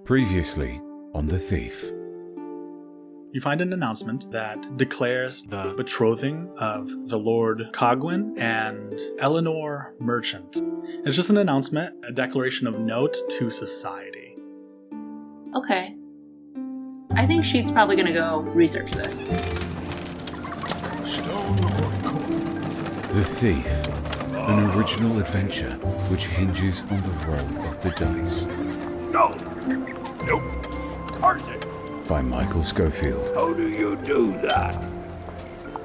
Previously on The Thief. You find an announcement that declares the betrothing of the Lord Haldwen and Eleanor Merchant. It's just an announcement, a declaration of note to society. Okay. I think she's probably going to go research this. The Thief, an original adventure which hinges on the roll of the dice. No. Nope. Hardly. By Michael Schofield. How do you do that?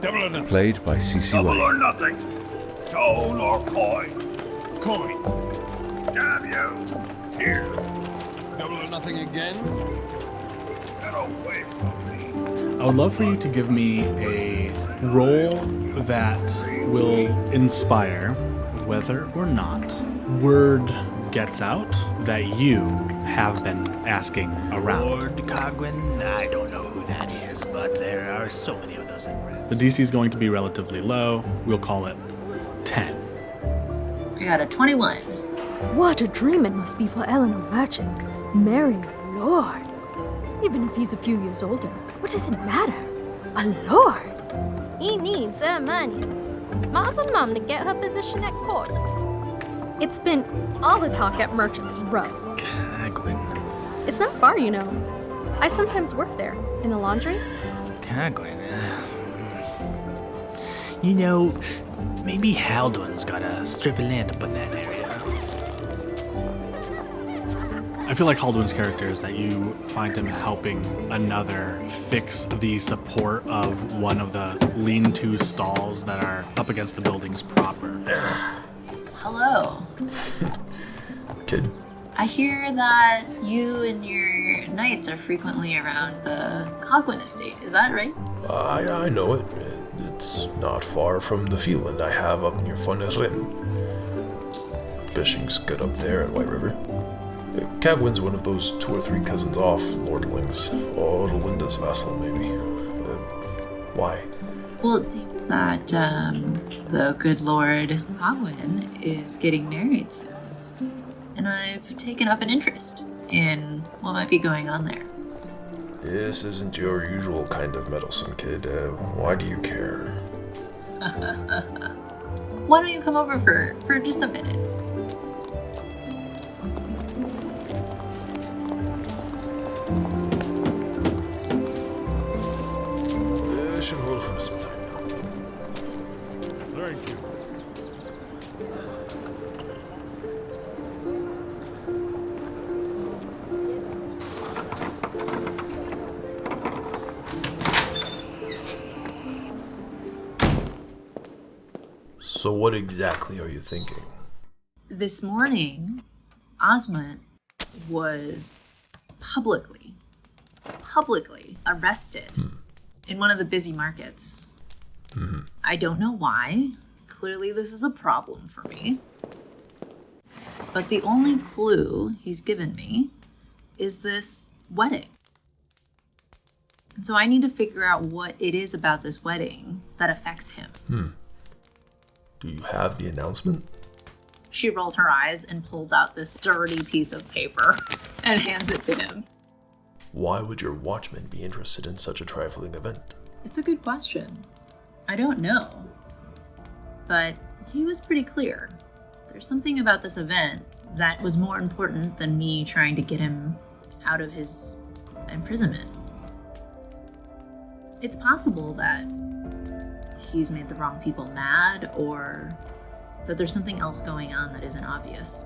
Double or nothing. Played by Sisi Double Wei. or nothing. Stone or coin. Coin. Damn you. Here. Double or nothing again. Get away from me. I would love for you to give me a roll that will inspire whether or not word gets out that you have been asking around. Lord Haldwen, I don't know who that is, but there are so many of those in Brundrett. The DC is going to be relatively low. We'll call it 10. I got a 21. What a dream it must be for Eleanor Merchant, marrying a lord. Even if he's a few years older, what does it matter? A lord! He needs her money. Smart of a mum to get her position at court. It's been all the talk at Merchant's Row. Haldwen. It's not far, you know. I sometimes work there, in the laundry. Haldwen. You know, maybe Haldwen's got a strip of land up in that area. I feel like Haldwen's character is that you find him helping another fix the support of one of the lean-to stalls that are up against the buildings proper. Hello. Kid. I hear that you and your knights are frequently around the Haldwen estate. Is that right? I know it. It's not far from the field I have up near Fyrd. Fishing's good up there at White River. Haldwen's one of those 2 or 3 cousins off lordlings. Or Linda's vassal, maybe. Why? Well, it seems that the good Lord Haldwen is getting married soon. And I've taken up an interest in what might be going on there. This isn't your usual kind of meddlesome, kid. Why do you care? Why don't you come over for just a minute? Should hold for some time now. Thank you. So what exactly are you thinking? This morning, Osmond was publicly arrested in one of the busy markets. Mm-hmm. I don't know why. Clearly this is a problem for me. But the only clue he's given me is this wedding. And so I need to figure out what it is about this wedding that affects him. Do you have the announcement? She rolls her eyes and pulls out this dirty piece of paper and hands it to him. Why would your watchman be interested in such a trifling event? It's a good question. I don't know. But he was pretty clear. There's something about this event that was more important than me trying to get him out of his imprisonment. It's possible that he's made the wrong people mad, or that there's something else going on that isn't obvious.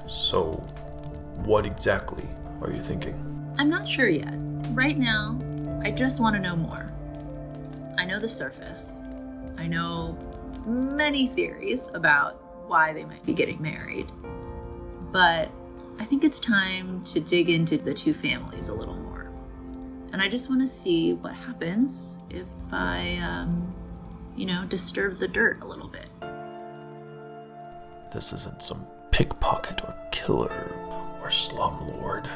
So, what exactly are you thinking? I'm not sure yet. Right now, I just want to know more. I know the surface. I know many theories about why they might be getting married. But I think it's time to dig into the two families a little more. And I just want to see what happens if I, disturb the dirt a little bit. This isn't some pickpocket or killer or slumlord.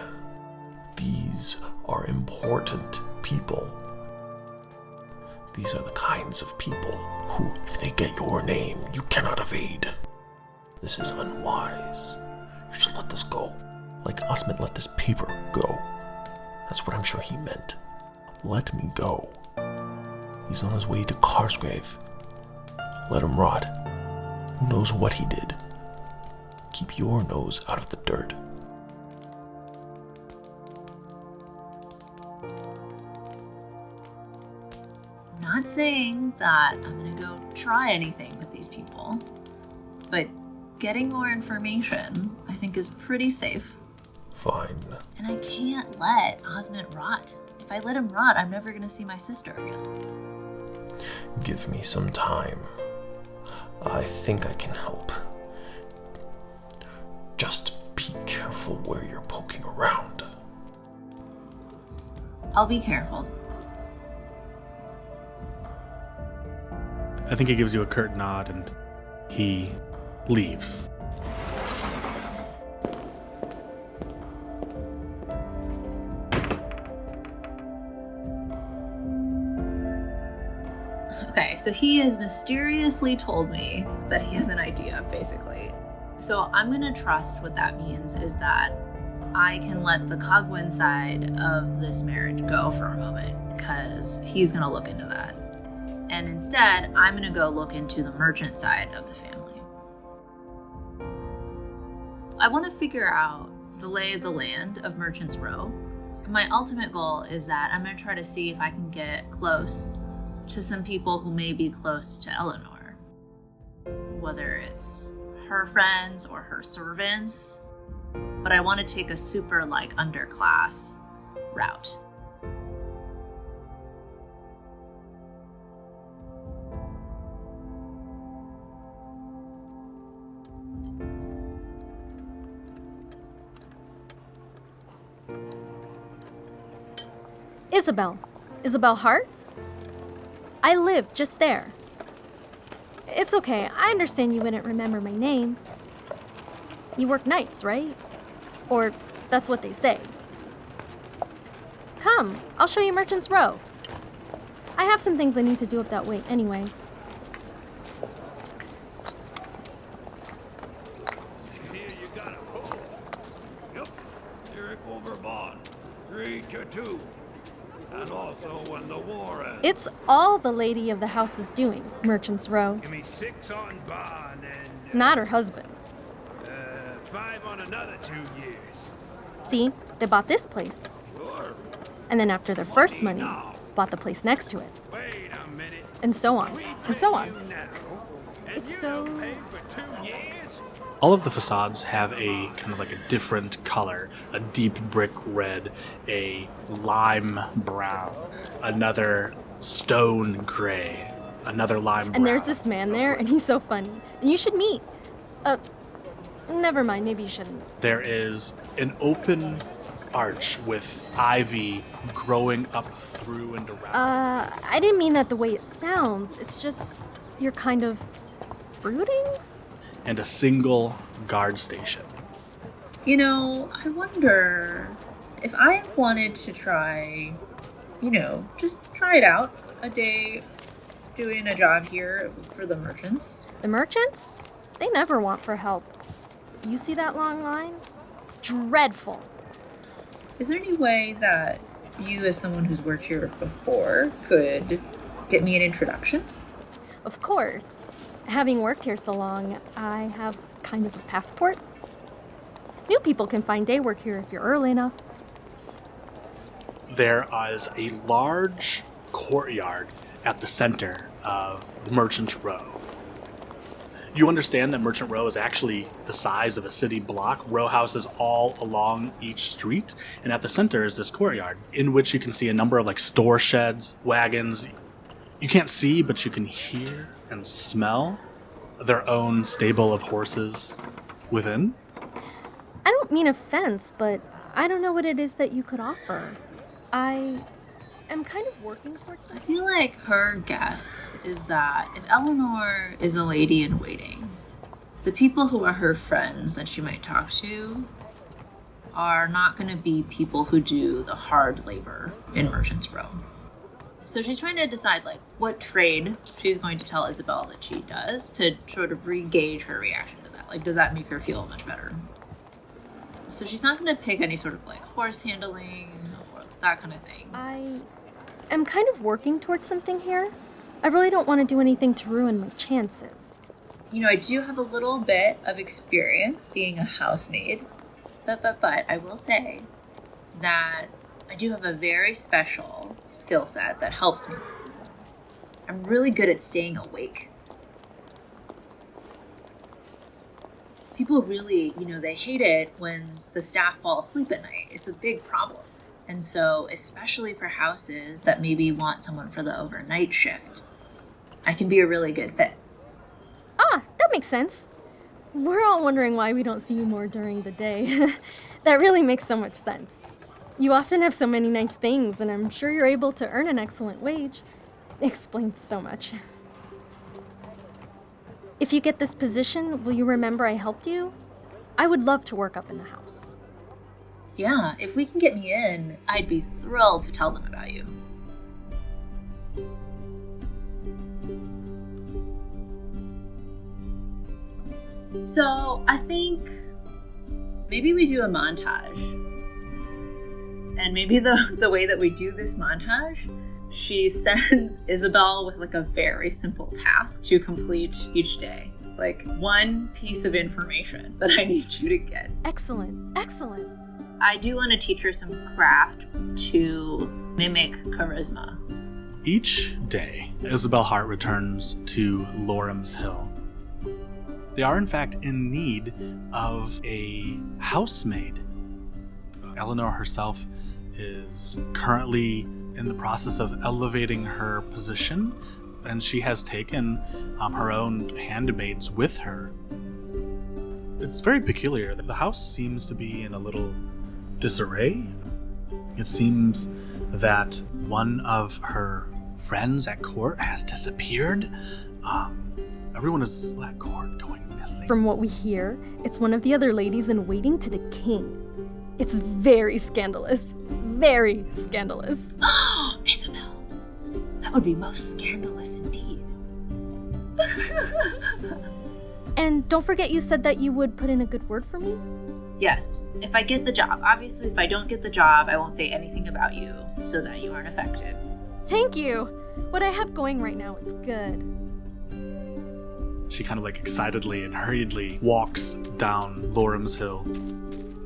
These are important people. These are the kinds of people who, if they get your name, you cannot evade. This is unwise. You should let this go. Like Osmond let this paper go. That's what I'm sure he meant. Let me go. He's on his way to Carsgrave. Let him rot. Who knows what he did? Keep your nose out of the dirt. I'm not saying that I'm gonna go try anything with these people, but getting more information, I think, is pretty safe. Fine. And I can't let Osmond rot. If I let him rot, I'm never gonna see my sister again. Give me some time. I think I can help. Just be careful where you're poking around. I'll be careful. I think he gives you a curt nod and he leaves. Okay, so he has mysteriously told me that he has an idea, basically. So I'm gonna trust what that means is that I can let the Haldwen side of this marriage go for a moment, because he's gonna look into that. And instead, I'm gonna go look into the merchant side of the family. I wanna figure out the lay of the land of Merchant's Row. My ultimate goal is that I'm gonna try to see if I can get close to some people who may be close to Eleanor. Whether it's her friends or her servants, but I want to take a super underclass route. Isobel. Isobel Hart? I live just there. It's okay, I understand you wouldn't remember my name. You work nights, right? Or that's what they say. Come, I'll show you Merchant's Row. I have some things I need to do up that way anyway. Here you got a pull. Yep, Eric Overbond. 3-2. And also when the war ends. It's all the lady of the house is doing, Merchant's Row. Give me 6 on bond and... Not her husband's. 5 on another 2 years. See, they bought this place. Sure. And then after their first money, bought the place next to it. Wait a minute. And so on, and so on. It's so... Pay for 2 years? All of the facades have a kind of a different color. A deep brick red, a lime brown, another stone gray, another lime brown. And there's this man there, and he's so funny. And you should meet. Never mind, maybe you shouldn't. There is an open arch with ivy growing up through and around. I didn't mean that the way it sounds. It's just, you're kind of brooding? And a single guard station. You know, I wonder if I wanted to try, just try it out a day doing a job here for the merchants. The merchants? They never want for help. You see that long line? Dreadful. Is there any way that you, as someone who's worked here before, could get me an introduction? Of course. Having worked here so long, I have kind of a passport. New people can find day work here if you're early enough. There is a large courtyard at the center of the Merchant's Row. You understand that Merchant Row is actually the size of a city block, row houses all along each street, and at the center is this courtyard, in which you can see a number of store sheds, wagons. You can't see, but you can hear and smell their own stable of horses within. I don't mean offense, but I don't know what it is that you could offer. I am kind of working towards I it. feel like her guess is that if Eleanor is a lady in waiting, the people who are her friends that she might talk to are not going to be people who do the hard labor in Merchant's Row. So she's trying to decide what trade she's going to tell Isobel that she does to sort of re-gauge her reaction to that. Does that make her feel much better? So she's not going to pick any sort of like horse handling or that kind of thing. I am kind of working towards something here. I really don't want to do anything to ruin my chances. You know, I do have a little bit of experience being a housemaid, but I will say that I do have a very special skill set that helps me. I'm really good at staying awake. People really, they hate it when the staff fall asleep at night. It's a big problem. And so, especially for houses that maybe want someone for the overnight shift, I can be a really good fit. Ah, that makes sense. We're all wondering why we don't see you more during the day. That really makes so much sense. You often have so many nice things, and I'm sure you're able to earn an excellent wage. Explains so much. If you get this position, will you remember I helped you? I would love to work up in the house. Yeah, if we can get me in, I'd be thrilled to tell them about you. So, I think maybe we do a montage. And maybe the way that we do this montage, she sends Isobel with like a very simple task to complete each day. Like one piece of information that I need you to get. Excellent, excellent. I do want to teach her some craft to mimic charisma. Each day, Isobel Hart returns to Loram's Hill. They are, in fact, in need of a housemaid. Eleanor herself is currently in the process of elevating her position, and she has taken her own handmaids with her. It's very peculiar that the house seems to be in a little disarray. It seems that one of her friends at court has disappeared. Everyone is at court going missing. From what we hear, it's one of the other ladies in waiting to the king. It's very scandalous. Very scandalous. Isobel, that would be most scandalous indeed. And don't forget you said that you would put in a good word for me? Yes, if I get the job. Obviously, if I don't get the job, I won't say anything about you so that you aren't affected. Thank you. What I have going right now is good. She kind of like excitedly and hurriedly walks down Loram's Hill,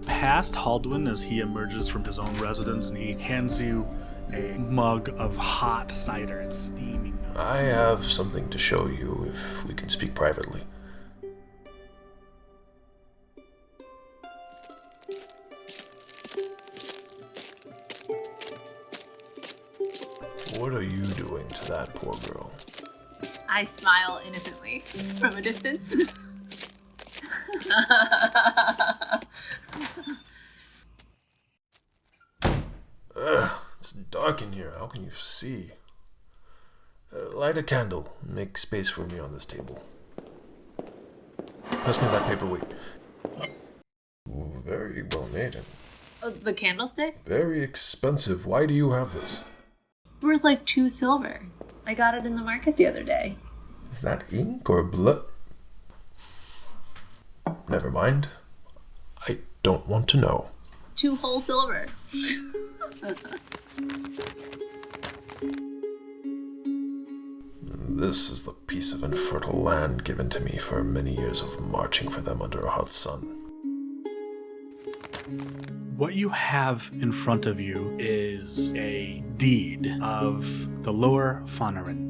past Haldwen as he emerges from his own residence, and he hands you a mug of hot cider. It's steaming. I have something to show you if we can speak privately. What are you doing to that poor girl? I smile innocently from a distance. It's dark in here. How can you see? Light a candle. Make space for me on this table. Pass me that paperweight. Very well made. The candlestick? Very expensive. Why do you have this? Worth like 2 silver. I got it in the market the other day. Is that ink or blood? Never mind. I don't want to know. 2 whole silver. This is the piece of infertile land given to me for many years of marching for them under a hot sun. What you have in front of you is a deed of the Lower Fonarin.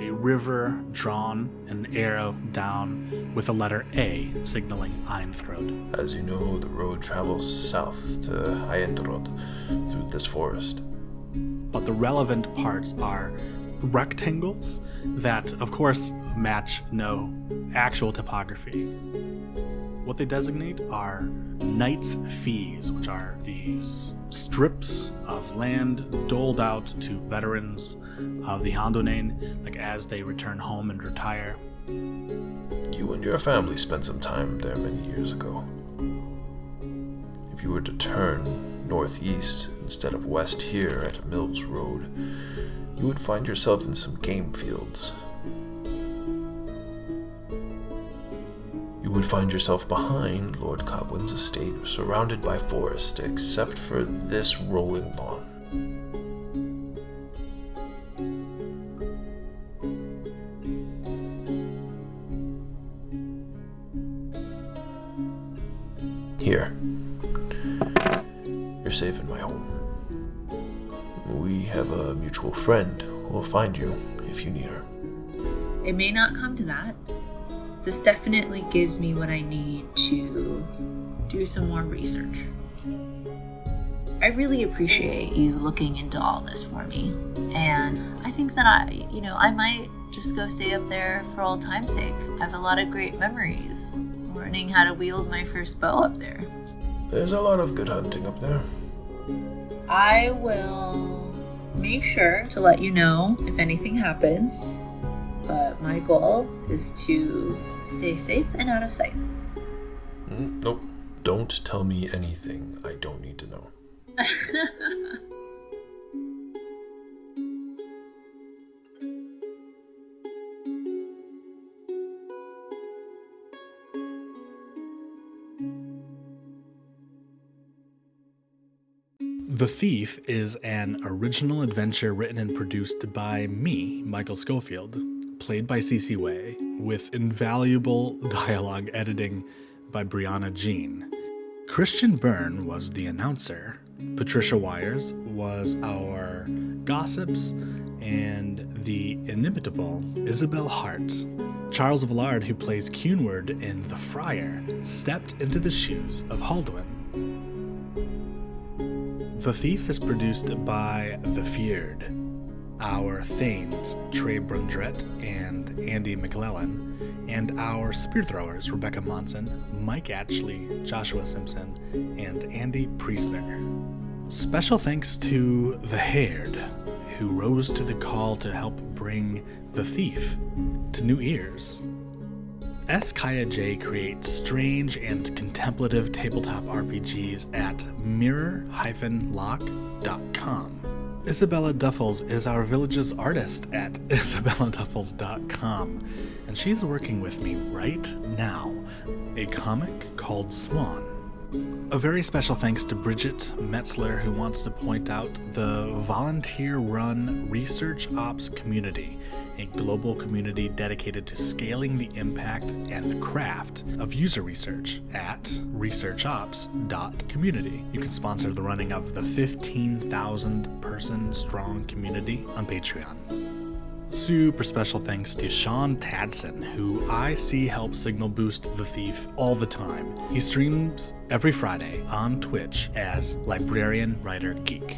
A river drawn an arrow down with the letter A signaling Einfrod. As you know, the road travels south to Einfrod through this forest. But the relevant parts are rectangles that, of course, match no actual topography. What they designate are knight's fees, which are these strips of land doled out to veterans of the Haldwen, like as they return home and retire. You and your family spent some time there many years ago. If you were to turn northeast instead of west here at Mills Road, you would find yourself in some game fields. You You would find yourself behind Lord Cogwin's estate, surrounded by forest, except for this rolling lawn. Here. You're safe in my home. We have a mutual friend who will find you if you need her. It may not come to that. This definitely gives me what I need to do some more research. I really appreciate you looking into all this for me. And I think that I might just go stay up there for old time's sake. I have a lot of great memories learning how to wield my first bow up there. There's a lot of good hunting up there. I will make sure to let you know if anything happens, but my goal is to stay safe and out of sight. Nope. Don't tell me anything I don't need to know. The Thief is an original adventure written and produced by me, Michael Schofield, played by Sisi Wei, with invaluable dialogue editing by Brianna Jean. Kristian Byrne was the announcer. Patricia Wires was our gossips, and the inimitable Isobel Hart. Charles Villard, who plays Cunward in The Friar, stepped into the shoes of Haldwen. The Thief is produced by the fyrd. Our thegns, Trei Brundrett and Andy McLellan, and our spear throwers, Rebekah Monson, Mike Atchley, Joshua Simpson, and Andy Priestner. Special thanks to the hérd, who rose to the call to help bring The Thief to new ears. S. Kaya J creates strange and contemplative tabletop RPGs at mirror-lock.com. Isabella Duffels is our village's artist at isabelladuffels.com, and she's working with me right now, a comic called Swan. A very special thanks to Bridget Metzler, who wants to point out the volunteer-run Research Ops community, a global community dedicated to scaling the impact and the craft of user research at researchops.community. You can sponsor the running of the 15,000-person strong community on Patreon. Super special thanks to Sean Tadson, who I see help signal boost The Thief all the time. He streams every Friday on Twitch as Librarian Writer Geek.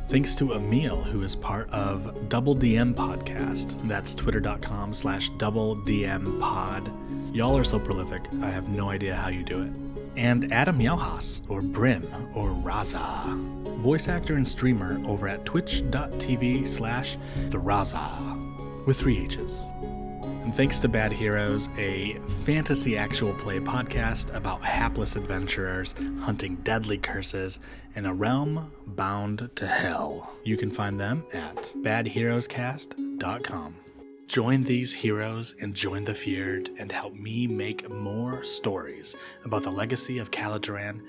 Thanks to Emil, who is part of Double DM Podcast. That's twitter.com/doubledmpod. Y'all are so prolific, I have no idea how you do it. And Adam Yauhas, or Brim, or Raza, voice actor and streamer over at twitch.tv/TheRaza, with 3 H's. And thanks to Bad Heroes, a fantasy actual play podcast about hapless adventurers hunting deadly curses in a realm bound to hell. You can find them at badheroescast.com. Join these heroes and join the fyrd and help me make more stories about the legacy of Caladuran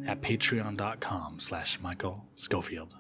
at patreon.com/Michael Schofield.